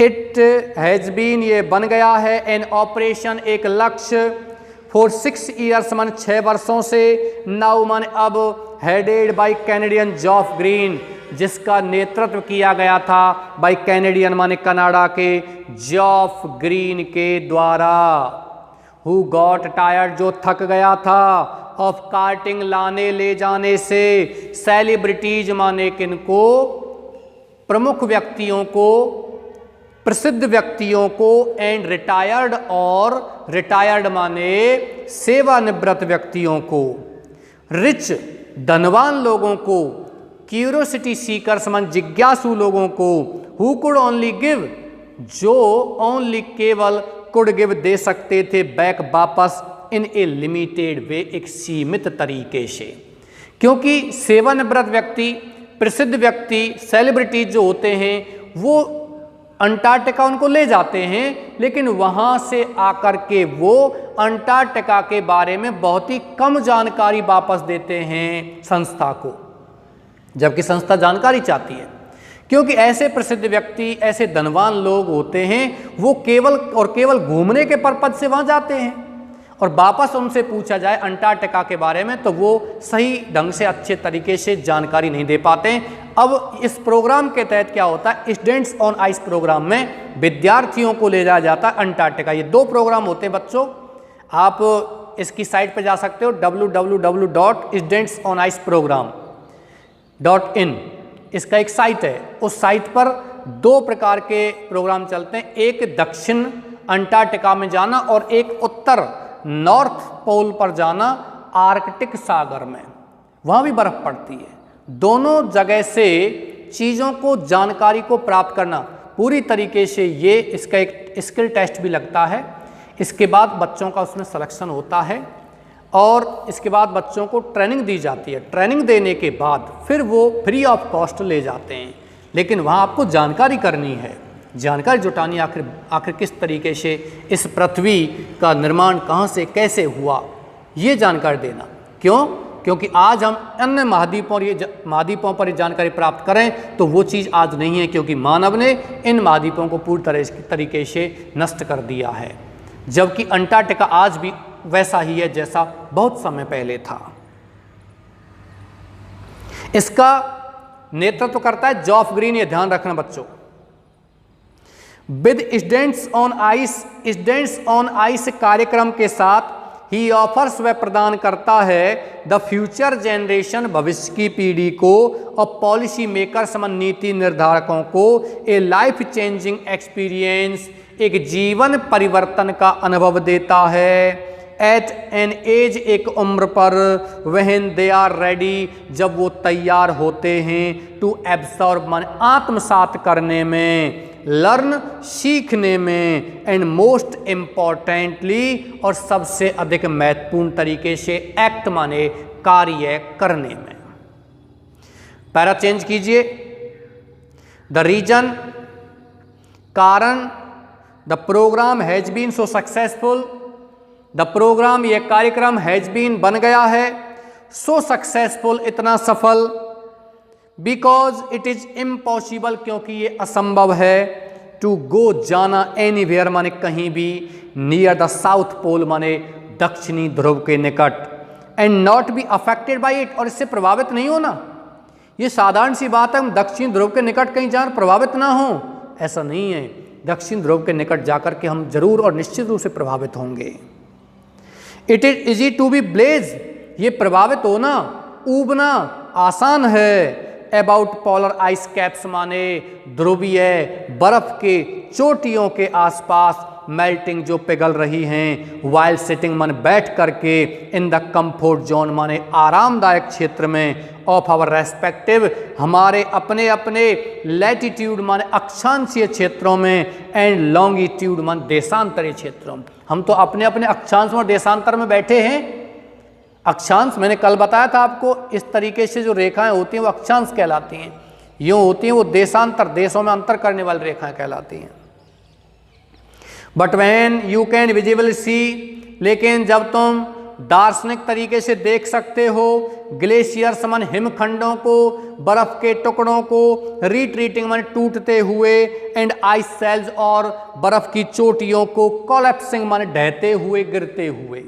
इट हैज बीन, ये बन गया है, एन ऑपरेशन, एक लक्ष्य, फॉर 6 ईयर्स मन 6 वर्षों से, नाउ मन अब, हेडेड बाय कैनेडियन जॉफ ग्रीन, जिसका नेतृत्व किया गया था बाय कैनेडियन माने कनाडा के जॉफ ग्रीन के द्वारा, हु गॉट टायर्ड, जो थक गया था, ऑफ कार्टिंग, लाने ले जाने से, सेलिब्रिटीज माने किनको, प्रमुख व्यक्तियों को, प्रसिद्ध व्यक्तियों को एंड रिटायर्ड, और रिटायर्ड माने सेवानिवृत्त व्यक्तियों को, रिच धनवान लोगों को, क्यूरियोसिटी सीकर्स मन जिज्ञासु लोगों को, हु कुड ओनली गिव, जो ओनली केवल कुड गिव दे सकते थे बैक वापस इन ए लिमिटेड वे, एक सीमित तरीके से। क्योंकि सेवानिवृत्त व्यक्ति, प्रसिद्ध व्यक्ति, सेलिब्रिटी जो होते हैं वो अंटार्कटिका उनको ले जाते हैं, लेकिन वहाँ से आकर के वो अंटार्कटिका के बारे में बहुत ही कम जानकारी वापस देते हैं संस्था को, जबकि संस्था जानकारी चाहती है। क्योंकि ऐसे प्रसिद्ध व्यक्ति, ऐसे धनवान लोग होते हैं, वो केवल और केवल घूमने के पर्पज से वहाँ जाते हैं, और वापस उनसे पूछा जाए अंटार्कटिका के बारे में तो वो सही ढंग से अच्छे तरीके से जानकारी नहीं दे पाते। अब इस प्रोग्राम के तहत क्या होता है, स्टूडेंट्स ऑन आइस प्रोग्राम में विद्यार्थियों को ले जाया जाता है अंटार्कटिका। ये 2 प्रोग्राम होते हैं बच्चों, आप इसकी साइट पर जा सकते हो www.studentsoniceprogram.in, इसका एक साइट है। उस साइट पर 2 प्रकार के प्रोग्राम चलते हैं, एक दक्षिण अंटार्कटिका में जाना और एक उत्तर नॉर्थ पोल पर जाना, आर्कटिक सागर में, वहाँ भी बर्फ पड़ती है। दोनों जगह से चीज़ों को, जानकारी को प्राप्त करना पूरी तरीके से, ये इसका एक स्किल टेस्ट भी लगता है। इसके बाद बच्चों का उसमें सिलेक्शन होता है और इसके बाद बच्चों को ट्रेनिंग दी जाती है। ट्रेनिंग देने के बाद फिर वो फ्री ऑफ कॉस्ट ले जाते हैं, लेकिन वहाँ आपको जानकारी करनी है, जानकारी जुटानी, आखिर किस तरीके से इस पृथ्वी का निर्माण कहाँ से कैसे हुआ, ये जानकारी देना। क्यों? क्योंकि आज हम अन्य महाद्वीपों पर ये जानकारी प्राप्त करें तो वो चीज़ आज नहीं है, क्योंकि मानव ने इन महाद्वीपों को पूरी तरीके से नष्ट कर दिया है, जबकि अंटार्कटिका आज भी वैसा ही है जैसा बहुत समय पहले था। इसका नेतृत्व करता है जॉफ ग्रीन, ये ध्यान रखना बच्चों। विद स्टूडेंट्स ऑन आइस कार्यक्रम के साथ ही ऑफर्स वह प्रदान करता है द फ्यूचर जनरेशन, भविष्य की पीढ़ी को, और पॉलिसी मेकर्स, नीति निर्धारकों को ए लाइफ चेंजिंग एक्सपीरियंस, एक जीवन परिवर्तन का अनुभव देता है। एट एन एज, एक उम्र पर, व्हेन दे आर रेडी, जब वो तैयार होते हैं, टू एब्सॉर्ब मन, आत्मसात करने में, लर्न, सीखने में, एंड मोस्ट इम्पॉर्टेंटली, और सबसे अधिक महत्वपूर्ण तरीके से, एक्ट माने कार्य करने में। पैरा चेंज कीजिए। द रीजन, कारण, the program has been so successful, the program, यह कार्यक्रम, हैज बीन, बन गया है, सो सक्सेसफुल, इतना सफल, बिकॉज इट इज इम्पॉसिबल, क्योंकि ये असंभव है, टू गो, जाना, एनीवेयर माने कहीं भी, नियर द साउथ पोल माने दक्षिणी ध्रुव के निकट, and not be affected by it, और इससे प्रभावित नहीं होना। ये साधारण सी बात है, हम दक्षिण ध्रुव के निकट कहीं जाकर प्रभावित ना हो, ऐसा नहीं है। दक्षिण ध्रुव के निकट जाकर के हम जरूर और निश्चित रूप से प्रभावित होंगे। It is easy to be blaze, ये प्रभावित होना, ऊबना आसान है। अबाउट पोलर आइस कैप्स माने ध्रुवीय बर्फ के चोटियों के आसपास, मेल्टिंग, जो पिघल रही हैं, वाइल सिटिंग माने बैठ करके, इन द कंफर्ट जोन माने आरामदायक क्षेत्र में, ऑफ आवर रेस्पेक्टिव, हमारे अपने अपने, लैटिट्यूड माने अक्षांशीय क्षेत्रों में, एंड लॉन्गिट्यूड माने देशांतरीय क्षेत्रों में। हम तो अपने अपने अक्षांश और देशांतर में बैठे हैं। अक्षांश मैंने कल बताया था आपको, इस तरीके से जो रेखाएं होती हैं वो अक्षांश कहलाती हैं, यूँ होती हैं वो देशांतर, देशों में अंतर करने वाली रेखाएं कहलाती हैं। But when you can visible see, लेकिन जब तुम दार्शनिक तरीके से देख सकते हो, ग्लेशियर्स मन हिमखंडों को, बर्फ के टुकड़ों को, रिट्रीटिंग मन टूटते हुए, एंड आइस सेल्स, और बर्फ की चोटियों को, कोलैप्सिंग मन ढहते हुए, गिरते हुए।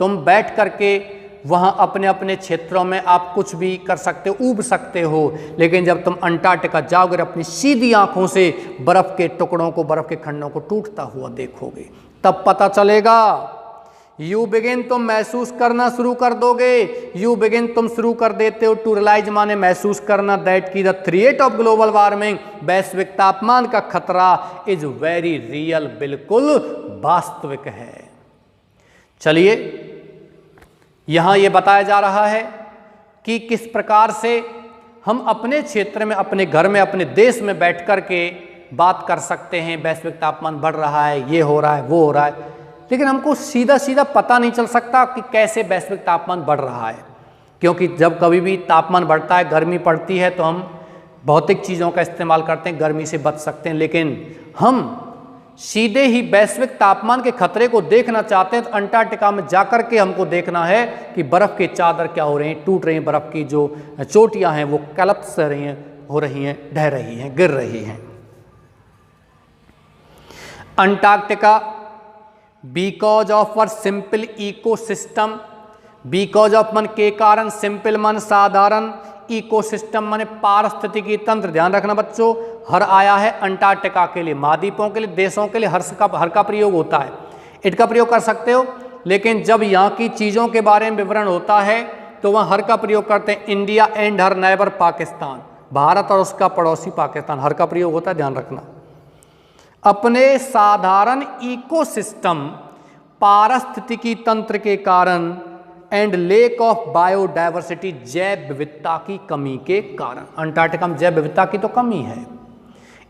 तुम बैठ करके वहाँ अपने अपने क्षेत्रों में आप कुछ भी कर सकते हो, ऊब सकते हो, लेकिन जब तुम अंटार्कटिका जाओगे अपनी सीधी आंखों से बर्फ के टुकड़ों को, बर्फ के खंडों को टूटता हुआ देखोगे, तब पता चलेगा यू बिगिन तुम महसूस करना शुरू कर दोगे, यू बिगिन तुम शुरू कर देते हो, टू रियलाइज माने महसूस करना, दैट की the threat of global warming वैश्विक तापमान का खतरा इज वेरी रियल, बिल्कुल वास्तविक है। चलिए यहां यह बताया जा रहा है कि किस प्रकार से हम अपने क्षेत्र में, अपने घर में, अपने देश में बैठ कर के बात कर सकते हैं। वैश्विक तापमान बढ़ रहा है, ये हो रहा है, वो हो रहा है, लेकिन हमको सीधा सीधा पता नहीं चल सकता कि कैसे वैश्विक तापमान बढ़ रहा है, क्योंकि जब कभी भी तापमान बढ़ता है, गर्मी पड़ती है, तो हम भौतिक चीज़ों का इस्तेमाल करते हैं, गर्मी से बच सकते हैं। लेकिन हम सीधे ही वैश्विक तापमान के खतरे को देखना चाहते हैं तो अंटार्कटिका में जाकर के हमको देखना है कि बर्फ़ के चादर क्या हो रहे हैं, टूट रही हैं, बर्फ़ की जो चोटियां हैं वो कलप्स रही हैं, हो रही हैं, ढह रही हैं, गिर रही हैं। Antarctica because of our simple ecosystem, because of मन के कारण, सिंपल मन साधारण, इकोसिस्टम माने पारिस्थितिकी तंत्र, ध्यान रखना बच्चों, हर आया है अंटार्कटिका के लिए, महाद्वीपों के लिए, देशों के लिए हर का प्रयोग होता है, इट का प्रयोग कर सकते हो। लेकिन जब यहाँ की चीज़ों के बारे में विवरण होता है तो वहाँ हर का प्रयोग करते हैं। India and her neighbour Pakistan, Bharat और उसका पड़ोसी पाकिस्तान, हर का प्रयोग होता है, ध्यान रखना। अपने साधारण इकोसिस्टम पारिस्थितिकी तंत्र के कारण एंड लेक ऑफ बायोडाइवर्सिटी, जैव विविधता की कमी के कारण, अंटार्कटिका में जैव विविधता की तो कमी है,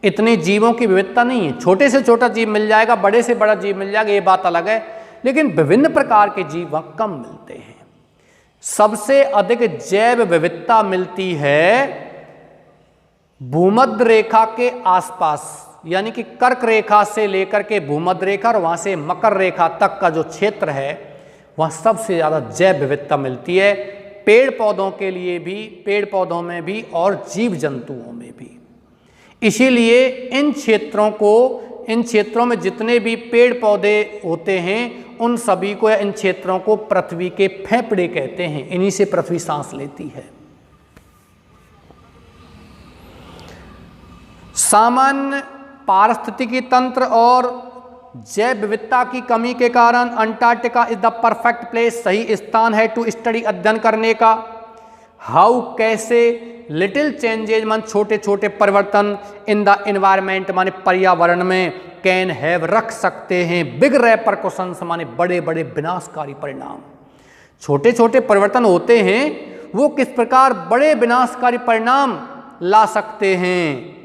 इतने जीवों की विविधता नहीं है। छोटे से छोटा जीव मिल जाएगा, बड़े से बड़ा जीव मिल जाएगा, ये बात अलग है, लेकिन विभिन्न प्रकार के जीव वहाँ कम मिलते हैं। सबसे अधिक जैव विविधता मिलती है भूमध्य रेखा के आसपास, यानी कि कर्क रेखा से लेकर के भूमध्य रेखा और वहाँ से मकर रेखा तक का जो क्षेत्र है वहाँ सबसे ज़्यादा जैव विविधता मिलती है, पेड़ पौधों के लिए भी, पेड़ पौधों में भी और जीव जंतुओं में भी। इसीलिए इन क्षेत्रों में जितने भी पेड़ पौधे होते हैं उन सभी को, इन क्षेत्रों को पृथ्वी के फेफड़े कहते हैं, इन्हीं से पृथ्वी सांस लेती है। सामान्य पारिस्थितिकी तंत्र और जैव विविधता की कमी के कारण Antarctica is the perfect place, सही स्थान है टू स्टडी, अध्ययन करने का। हाउ, कैसे, लिटिल चेंजेज मन छोटे छोटे परिवर्तन, इन द एनवायरमेंट माने पर्यावरण में, कैन हैव रख सकते हैं, बिग रेपरकशंस माने बड़े बड़े विनाशकारी परिणाम। छोटे छोटे परिवर्तन होते हैं, वो किस प्रकार बड़े विनाशकारी परिणाम ला सकते हैं।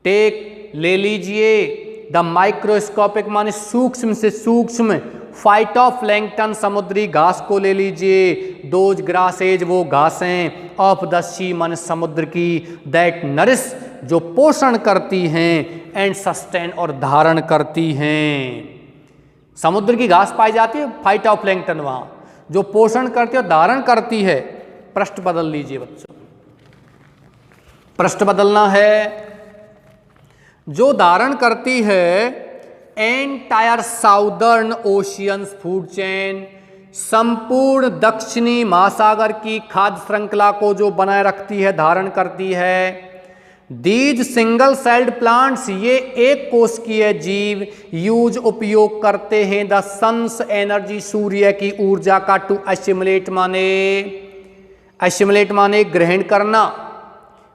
टेक, ले लीजिए, द माइक्रोस्कोपिक माने सूक्ष्म से सूक्ष्म, फाइटोप्लैंक्टन समुद्री घास को ले लीजिए, दोज ग्रासेज वो घासें, ऑफ द सी माने समुद्र की, दैट नरिश जो पोषण करती हैं, एंड सस्टेन और धारण करती हैं। समुद्र की घास पाई जाती है, फाइटोप्लैंक्टन वहाँ जो पोषण करती है और धारण करती है। पृष्ठ बदल लीजिए बच्चों, पृष्ठ बदलना है। जो धारण करती है entire southern oceans food chain, संपूर्ण दक्षिणी महासागर की खाद्य श्रृंखला को जो बनाए रखती है, धारण करती है। दीज सिंगल सेल्ड प्लांट्स, ये एक कोशिकीय जीव, यूज उपयोग करते हैं द सन्स एनर्जी, सूर्य की ऊर्जा का, टू एसिमुलेट माने ग्रहण करना,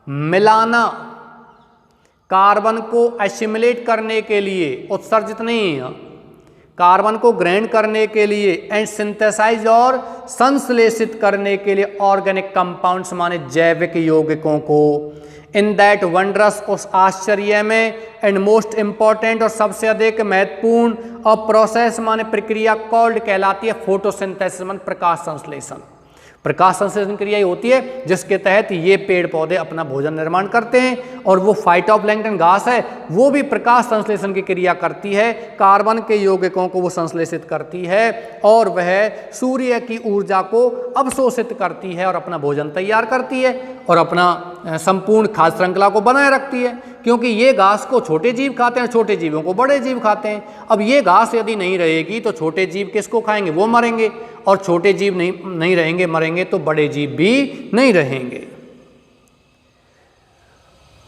मिलाना, कार्बन को एसिमुलेट करने के लिए, उत्सर्जित नहीं है, कार्बन को ग्रहण करने के लिए, एंड सिंथेसाइज और संश्लेषित करने के लिए ऑर्गेनिक कंपाउंड्स माने जैविक यौगिकों को। इन दैट वंडरस, उस आश्चर्य में, एंड मोस्ट इंपॉर्टेंट और सबसे अधिक महत्वपूर्ण, और प्रोसेस माने प्रक्रिया, कॉल्ड कहलाती है फोटोसिंथेसिस माने प्रकाश संश्लेषण। प्रकाश संश्लेषण क्रिया ही होती है जिसके तहत ये पेड़ पौधे अपना भोजन निर्माण करते हैं, और वो फाइटोप्लैंक्टन घास है वो भी प्रकाश संश्लेषण की क्रिया करती है, कार्बन के यौगिकों को वो संश्लेषित करती है और वह सूर्य की ऊर्जा को अवशोषित करती है और अपना भोजन तैयार करती है और अपना संपूर्ण खाद्य श्रृंखला को बनाए रखती है। क्योंकि ये घास को छोटे जीव खाते हैं, छोटे जीवों को बड़े जीव खाते हैं। अब ये घास यदि नहीं रहेगी तो छोटे जीव किसको खाएंगे, वो मरेंगे, और छोटे जीव नहीं रहेंगे, मरेंगे, तो बड़े जीव भी नहीं रहेंगे।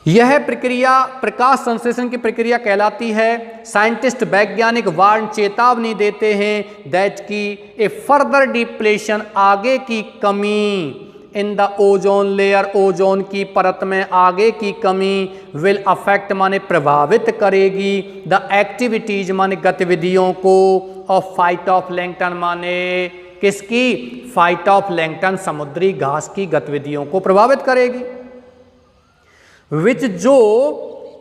यह प्रक्रिया प्रकाश संश्लेषण की प्रक्रिया कहलाती है। साइंटिस्ट वैज्ञानिक वार्न चेतावनी देते हैं दैट की ए फर्दर डिप्लेशन आगे की कमी in the ozone layer ozone की परत में आगे की कमी विल अफेक्ट माने प्रभावित करेगी द एक्टिविटीज माने गतिविधियों को ऑफ फाइटोप्लैंक्टन माने किसकी फाइटोप्लैंक्टन समुद्री घास की गतिविधियों को प्रभावित करेगी। विच जो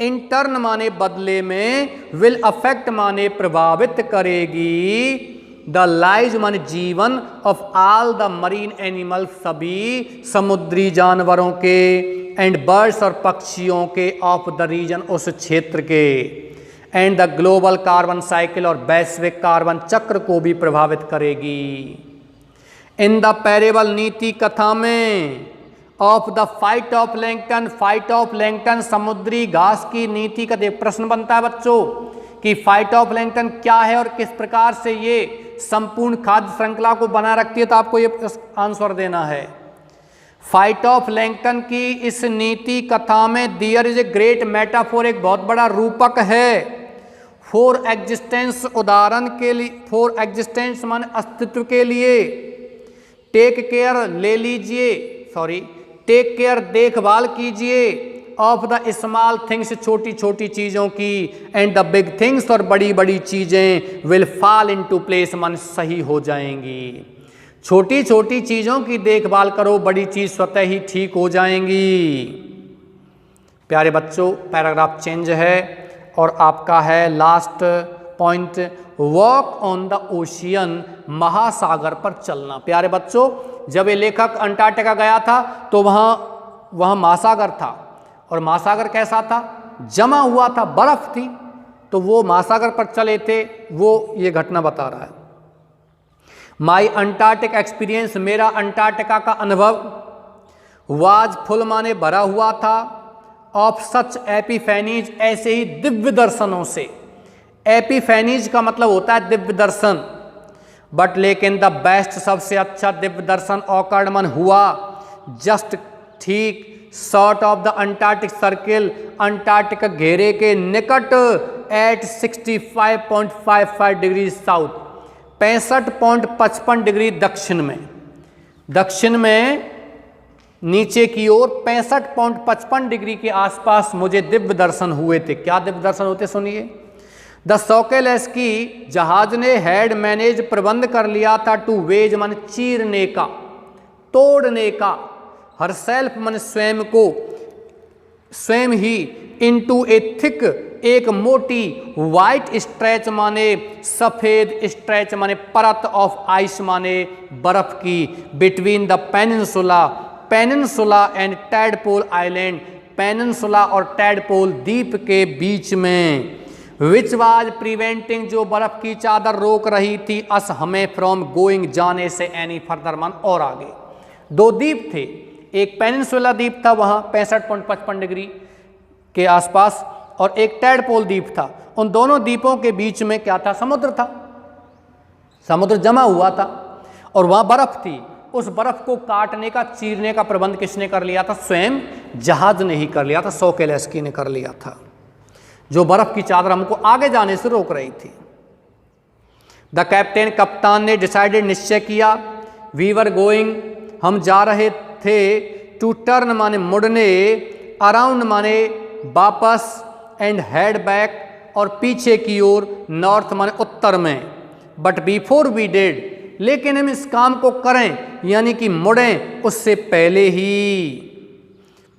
इंटर्न माने बदले में विल अफेक्ट माने प्रभावित करेगी द लाइज माने जीवन of all the marine animal सभी समुद्री जानवरों के एंड बर्ड्स और पक्षियों के ऑफ द रीजन उस क्षेत्र के and the global carbon cycle और वैश्विक कार्बन चक्र को भी प्रभावित करेगी। इन द पैरेबल नीति कथा में ऑफ द फाइटोप्लैंक्टन समुद्री घास की नीति का प्रश्न बनता है बच्चों कि फाइटोप्लैंक्टन क्या है और किस प्रकार से ये संपूर्ण खाद्य श्रृंखला को बनाए रखती है, तो आपको ये आंसर देना है। फाइटोप्लैंक्टन की इस नीति कथा में there is a great metaphor, एक बहुत बड़ा रूपक है फॉर एग्जिस्टेंस, उदाहरण के लिए फॉर एग्जिस्टेंस माने अस्तित्व के लिए, टेक केयर ले लीजिए टेक केयर देखभाल कीजिए ऑफ द स्मॉल थिंग्स छोटी छोटी चीज़ों की एंड द बिग थिंग्स और बड़ी बड़ी चीज़ें विल फॉल इनटू प्लेस मन सही हो जाएंगी। छोटी छोटी चीज़ों की देखभाल करो, बड़ी चीज़ स्वतः ही ठीक हो जाएंगी। प्यारे बच्चों पैराग्राफ चेंज है और आपका है last point walk on the ocean, महासागर पर चलना। प्यारे बच्चों जब ये लेखक अंटार्कटिका गया था तो वहाँ महासागर था और महासागर कैसा था, जमा हुआ था, बर्फ थी, तो वो महासागर पर चले थे, वो ये घटना बता रहा है। माई अंटार्कटिक एक्सपीरियंस, मेरा अंटार्कटिका का अनुभव वाज फुल माने भरा हुआ था ऑफ सच एपिफैनीज, ऐसे ही दिव्य दर्शनों से। एपिफैनीज का मतलब होता है दिव्य दर्शन, बट लेकिन द बेस्ट सबसे अच्छा दिव्य दर्शन ऑकर्ड मन हुआ जस्ट ठीक short of the Antarctic circle, Antarctic घेरे के निकट एट 65.55 डिग्री साउथ, 65.55 डिग्री दक्षिण में नीचे की ओर 65.55 डिग्री के आसपास मुझे दिव्य दर्शन हुए थे। क्या दिव्य दर्शन होते सुनिए। द सोकेलेस की जहाज ने हैड मैनेज प्रबंध कर लिया था टू वेज मन चीरने का, तोड़ने का, हरसेल्फ मन स्वयं को, स्वयं ही इनटू ए थिक, एक मोटी वाइट स्ट्रेच माने सफेद, स्ट्रेच माने परत ऑफ आइस माने बर्फ की, between the peninsula and tadpole island, peninsula और टैडपोल द्वीप के बीच में, विच वाज प्रिवेंटिंग, जो बर्फ की चादर रोक रही थी, अस हमें फ्रॉम गोइंग, जाने से एनी फर्दर मन और आगे। दो द्वीप थे, एक पेनिनसुला द्वीप था वहाँ 65.55 डिग्री के आसपास और एक टैडपोल द्वीप था। उन दोनों द्वीपों के बीच में क्या था, समुद्र था, समुद्र जमा हुआ था और वहाँ बर्फ थी। उस बर्फ को काटने का, चीरने का प्रबंध किसने कर लिया था, स्वयं जहाज ने ही कर लिया था, सोकेलेस्की ने कर लिया था, जो बर्फ की चादर हमको आगे जाने से रोक रही थी। द कैप्टन, कप्तान ने डिसाइडेड, निश्चय किया, वी वर गोइंग, हम जा रहे थे, टू टर्न माने मुड़ने, अराउंड माने वापस, एंड हेड बैक और पीछे की ओर, नॉर्थ माने उत्तर में। बट बिफोर वी डिड, लेकिन हम इस काम को करें यानी कि मुड़ें उससे पहले ही,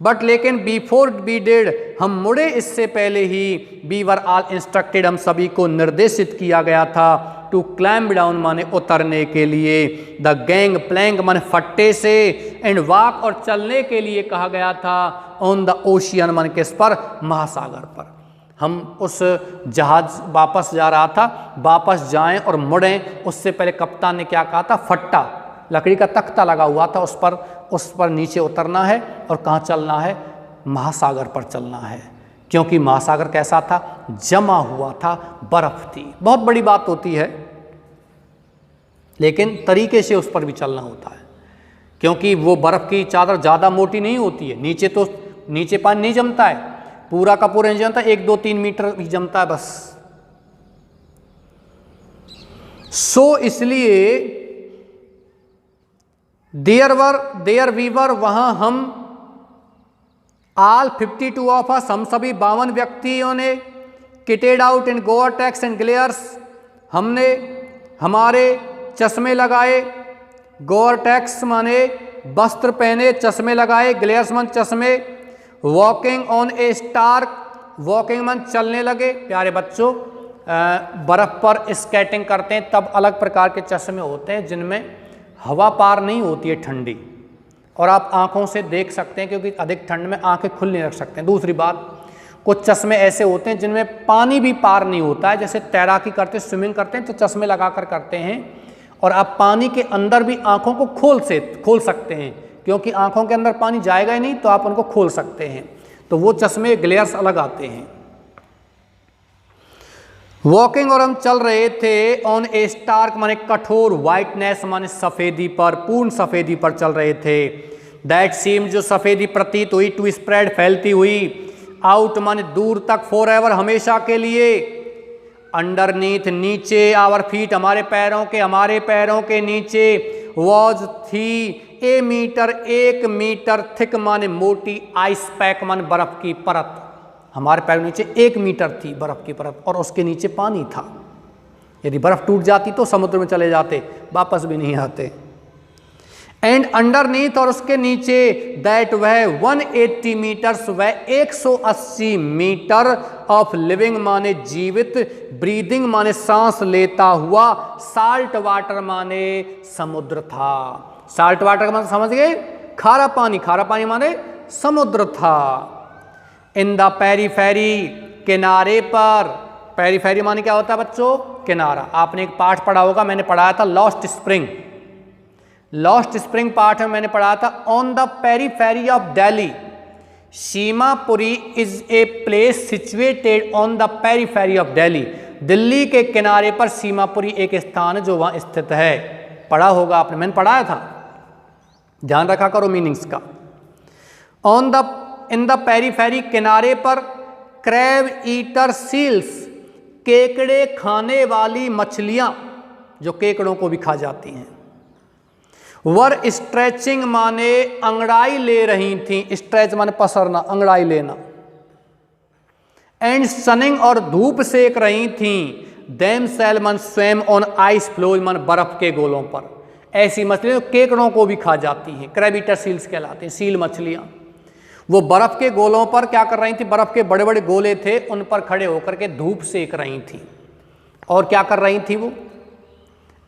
बट लेकिन बिफोर वी डिड, हम मुड़े इससे पहले ही, वी वर ऑल इंस्ट्रक्टेड, हम सभी को निर्देशित किया गया था, टू क्लाइंब डाउन माने उतरने के लिए, द गैंग प्लैंक माने फट्टे से, एंड वॉक और चलने के लिए कहा गया था, ऑन द ओशियन माने किस पर, महासागर पर। हम उस जहाज वापस जा रहा था, वापस जाएं और मुड़ें उससे पहले कप्तान ने क्या कहा था, फट्टा, लकड़ी का तख्ता लगा हुआ था, उस पर नीचे उतरना है और कहाँ चलना है, महासागर पर चलना है, क्योंकि महासागर कैसा था, जमा हुआ था, बर्फ थी। बहुत बड़ी बात होती है, लेकिन तरीके से उस पर भी चलना होता है, क्योंकि वो बर्फ की चादर ज़्यादा मोटी नहीं होती है, नीचे पानी नहीं जमता है, पूरा का पूरा नहीं जमता, 1 2 3 मीटर ही जमता है बस। सो इसलिए देयर वीवर, वहां हम ऑल 52 ऑफ अस, हम सभी 52 व्यक्तियों ने kitted out in GoreTex and glares, हमने हमारे चश्मे लगाए, गोअरटेक्स माने वस्त्र पहने, चश्मे लगाए, ग्लेयर्स मन चश्मे, walking on a stark, walking मन चलने लगे। प्यारे बच्चों, बर्फ पर स्केटिंग करते हैं तब अलग प्रकार के चश्मे होते हैं जिनमें हवा पार नहीं होती है ठंडी, और आप आंखों से देख सकते हैं क्योंकि अधिक ठंड में आंखें खुल नहीं रख सकते हैं। दूसरी बात, कुछ चश्मे ऐसे होते हैं जिनमें पानी भी पार नहीं होता है, जैसे तैराकी करते स्विमिंग करते हैं तो चश्मे लगाकर करते हैं, और आप पानी के अंदर भी आंखों को खोल सकते हैं क्योंकि आंखों के अंदर पानी जाएगा ही नहीं तो आप उनको खोल सकते हैं, तो वो चश्मे ग्लेयर्स अलग आते हैं। वॉकिंग, और हम चल रहे थे, ऑन ए स्टार्क माने कठोर, वाइटनेस माने सफेदी पर, पूर्ण सफेदी पर चल रहे थे। दैट सीम, जो सफेदी प्रतीत हुई, टू स्प्रेड, फैलती हुई, आउट माने दूर तक, फॉर एवर हमेशा के लिए, अंडरनीथ नीचे, आवर फीट हमारे पैरों के नीचे, वॉज थी, ए मीटर 1 मीटर, थिक माने मोटी, आइस पैक माने बर्फ की परत, हमारे पैर नीचे 1 मीटर थी बर्फ की परत, और उसके नीचे पानी था। यदि बर्फ टूट जाती तो समुद्र में चले जाते, वापस भी नहीं आते। एंड अंडरनीथ, और उसके नीचे, दैट वह 180 मीटर्स, वह 180 मीटर, ऑफ लिविंग माने जीवित, ब्रीदिंग माने सांस लेता हुआ, साल्ट वाटर माने समुद्र था। साल्ट वाटर का मतलब समझ गए, खारा पानी माने समुद्र था। इन द पेरीफेरी, किनारे पर, पेरीफेरी माने क्या होता है बच्चों, किनारा। आपने एक पाठ पढ़ा होगा, मैंने पढ़ाया था लॉस्ट स्प्रिंग पाठ में मैंने पढ़ा था, on the periphery of Delhi, Seemapuri is a place situated on the periphery of Delhi, Delhi के किनारे पर सीमापुरी एक स्थान है जो वहां स्थित है। पढ़ा होगा आपने, मैंने पढ़ाया था, ध्यान रखा करो मीनिंग्स का। इन द पेरीफेरी, किनारे पर, क्रैब ईटर सील्स, केकड़े खाने वाली मछलियां जो केकड़ों को भी खा जाती हैं, वर स्ट्रेचिंग माने अंगड़ाई ले रही थी, स्ट्रेच माने पसरना, अंगड़ाई लेना, एंड सनिंग, और धूप सेक रही थी, देम सेल मन स्वयं ऑन आइस फ्लोज मन बर्फ के गोलों पर, ऐसी मछलियां केकड़ों को भी खा जाती हैं, क्रैबिटर सील्स कहलाते हैं, सील मछलियां। वो बर्फ के गोलों पर क्या कर रही थी, बर्फ के बड़े बड़े गोले थे उन पर खड़े होकर के धूप सेक रही थी, और क्या कर रही थी, वो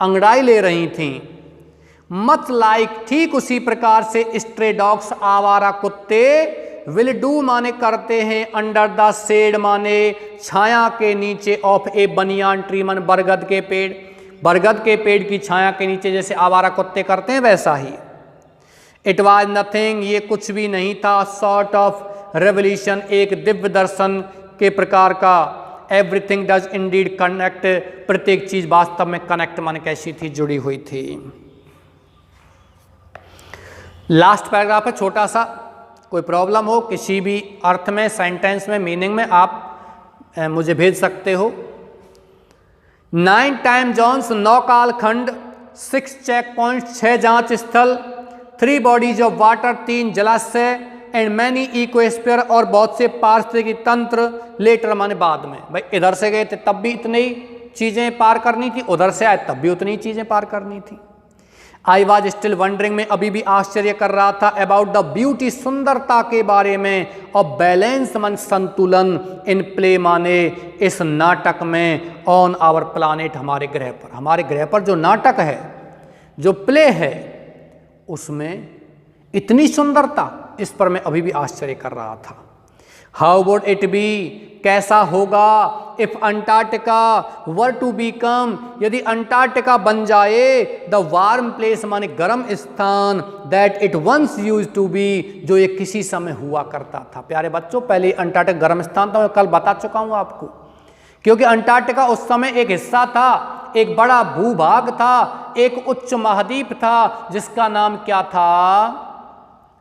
अंगड़ाई ले रही थी। मच लाइक, ठीक उसी प्रकार से, स्ट्रे डॉग्स आवारा कुत्ते, विल डू माने करते हैं, अंडर द शेड माने छाया के नीचे, ऑफ ए बनियान ट्री मन बरगद के पेड़, बरगद के पेड़ की छाया के नीचे जैसे आवारा कुत्ते करते हैं वैसा ही। इट वॉज नथिंग, ये कुछ भी नहीं था, सॉर्ट ऑफ रेवल्यूशन, एक दिव्य दर्शन के प्रकार का, एवरीथिंग डज इंडीड कनेक्ट, प्रत्येक चीज वास्तव में कनेक्ट माने कैसी थी, जुड़ी हुई थी। लास्ट पैराग्राफ है छोटा सा, कोई प्रॉब्लम हो किसी भी अर्थ में, सेंटेंस में, मीनिंग में, आप मुझे भेज सकते हो। 9 टाइम जोन्स, 9 कालखंड, 6 चेक पॉइंट, 6 जांच स्थल, 3 बॉडीज ऑफ वाटर, 3 जलाशय, एंड मैनी इकोस्फीयर, और बहुत से पारिस्थितिकी तंत्र, लेटर माने बाद में। भाई इधर से गए थे तब भी इतनी चीजें पार करनी थी, उधर से आए तब भी उतनी चीजें पार करनी थी। आई वॉज स्टिल वंडरिंग, में अभी भी आश्चर्य कर रहा था, अबाउट द ब्यूटी, सुंदरता के बारे में, और बैलेंस मन संतुलन, इन प्ले माने इस नाटक में, ऑन आवर प्लानेट, हमारे ग्रह पर, हमारे ग्रह पर जो नाटक है, जो प्ले है, उसमें इतनी सुंदरता, इस पर मैं अभी भी आश्चर्य कर रहा था। हाउ वुड इट बी, कैसा होगा, if Antarctica were to become, यदि अंटार्कटिका बन जाए, द वार्म प्लेस माने गर्म स्थान, that it once used to be, जो ये किसी समय हुआ करता था। प्यारे बच्चों, पहले अंटार्कटिका गर्म स्थान था, मैं कल बता चुका हूं आपको, क्योंकि अंटार्कटिका उस समय एक हिस्सा था, एक बड़ा भूभाग था, एक उच्च महाद्वीप था, जिसका नाम क्या था,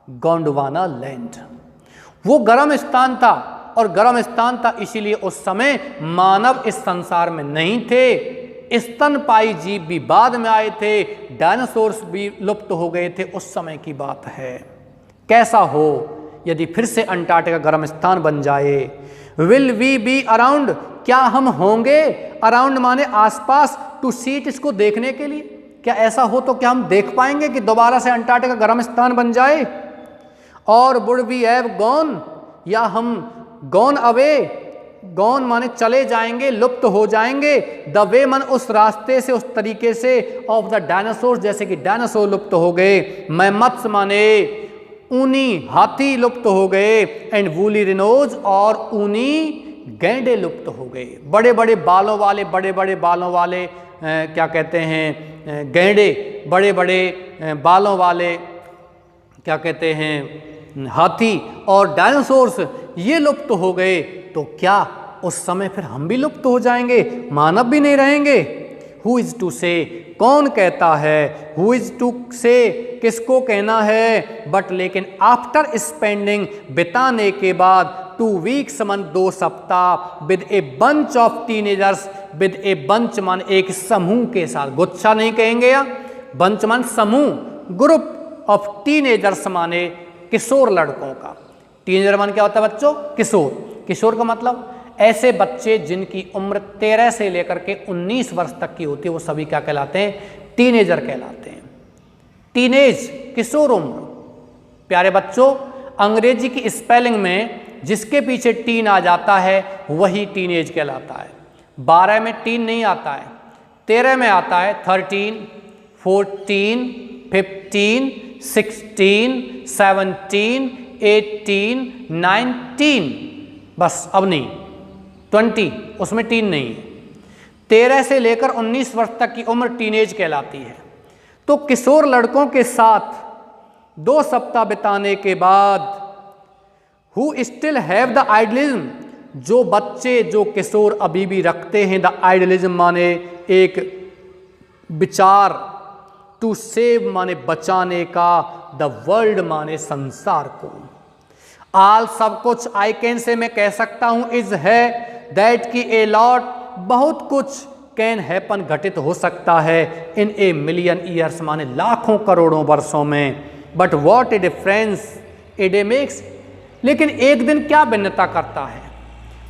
गोंडवाना लैंड। वो गर्म स्थान था, और गर्म स्थान था, इसीलिए उस समय मानव इस संसार में नहीं थे। स्तनपायी जीव भी बाद में आए थे, डायनासोर्स भी लुप्त हो गए थे, उस समय की बात है। कैसा हो यदि फिर से अंटार्कटिका गर्म स्थान बन जाए? विल वी बी अराउंड, क्या हम होंगे? अराउंड माने आसपास, टू सीट, इसको देखने के लिए। क्या ऐसा हो तो क्या हम देख पाएंगे कि दोबारा से अंटार्कटिका गर्म स्थान बन जाए? और वुड वी हैव गॉन, या हम गॉन अवे, गॉन माने चले जाएंगे, लुप्त हो जाएंगे, द वे मन उस रास्ते से, उस तरीके से, ऑफ द डायनासोर, जैसे कि डायनासोर लुप्त हो गए, मैमथ्स माने ऊनी हाथी लुप्त हो गए, एंड वूली रिनोज, और ऊनी गैंडे लुप्त हो गए। बड़े बड़े बालों वाले, बड़े बड़े बालों वाले क्या कहते हैं, गैंडे, बड़े बड़े बालों वाले क्या कहते हैं, हाथी और डायनासोर्स, ये लुप्त हो गए। तो क्या उस समय फिर हम भी लुप्त हो जाएंगे, मानव भी नहीं रहेंगे? हु इज टू से, कौन कहता है? हु इज टू से, किसको कहना है? बट लेकिन आफ्टर स्पेंडिंग, बिताने के बाद, 2 वीक्स मन 2 सप्ताह, with a bunch of teenagers, with a bunch मान एक समूह के साथ, गुच्छा नहीं कहेंगे, या बंच मान समूह, ग्रुप ऑफ टीनेजर्स माने किशोर लड़कों का। टीनेजर मान क्या होता है बच्चों? किशोर। किशोर का मतलब ऐसे बच्चे जिनकी उम्र 13 से लेकर के 19 वर्ष तक की होती है, वो सभी क्या कहलाते हैं? टीनेजर कहलाते हैं। टीनेज, किशोर उम्र। प्यारे बच्चों, अंग्रेजी की स्पेलिंग में जिसके पीछे टीन आ जाता है वही टीनेज कहलाता है। 12 में टीन नहीं आता है, 13 में आता है 13, 14, 15, 16, 17, 18, 19, बस अब नहीं, 20, उसमें टीन नहीं है। 13 से लेकर 19 वर्ष तक की उम्र टीनेज कहलाती है। तो किशोर लड़कों के साथ 2 सप्ताह बिताने के बाद, who still have the idealism, जो बच्चे, जो किशोर अभी भी रखते हैं द आइडियलिज्म माने एक विचार, टू सेव माने बचाने का, द वर्ल्ड माने संसार को। आल सब कुछ, आई कैन से मैं कह सकता हूं, इज है, दैट की ए लॉट, बहुत कुछ, कैन हैपन घटित हो सकता है, इन ए मिलियन ईयर्स माने लाखों करोड़ों वर्षों में। But what A difference a day makes, लेकिन एक दिन क्या भिन्नता करता है?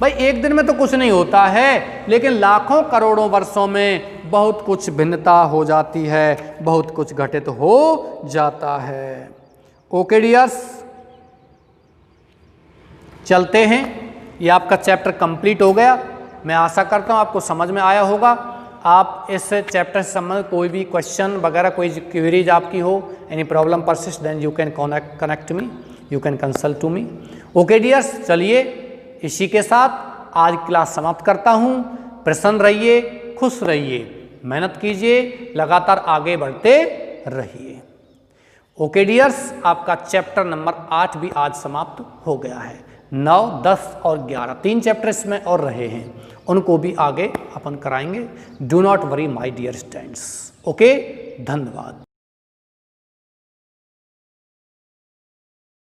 भाई एक दिन में तो कुछ नहीं होता है, लेकिन लाखों करोड़ों वर्षों में बहुत कुछ भिन्नता हो जाती है, बहुत कुछ घटित हो जाता है। ओके डियर्स, चलते हैं। ये आपका चैप्टर कंप्लीट हो गया। मैं आशा करता हूँ आपको समझ में आया होगा। आप इस चैप्टर से संबंधित कोई भी क्वेश्चन वगैरह, कोई क्वेरीज आपकी हो, any problem persist, then you can connect me, you can consult to me. Okay dears, चलिए इसी के साथ आज क्लास समाप्त करता हूँ। प्रसन्न रहिए, खुश रहिए, मेहनत कीजिए, लगातार आगे बढ़ते रहिए। ओके डियर्स, आपका चैप्टर नंबर 8 भी आज समाप्त हो गया है। 9, 10 और 11 3 चैप्टर इसमें और रहे हैं, उनको भी आगे अपन कराएंगे। Do not worry my dear students. Okay, धन्यवाद।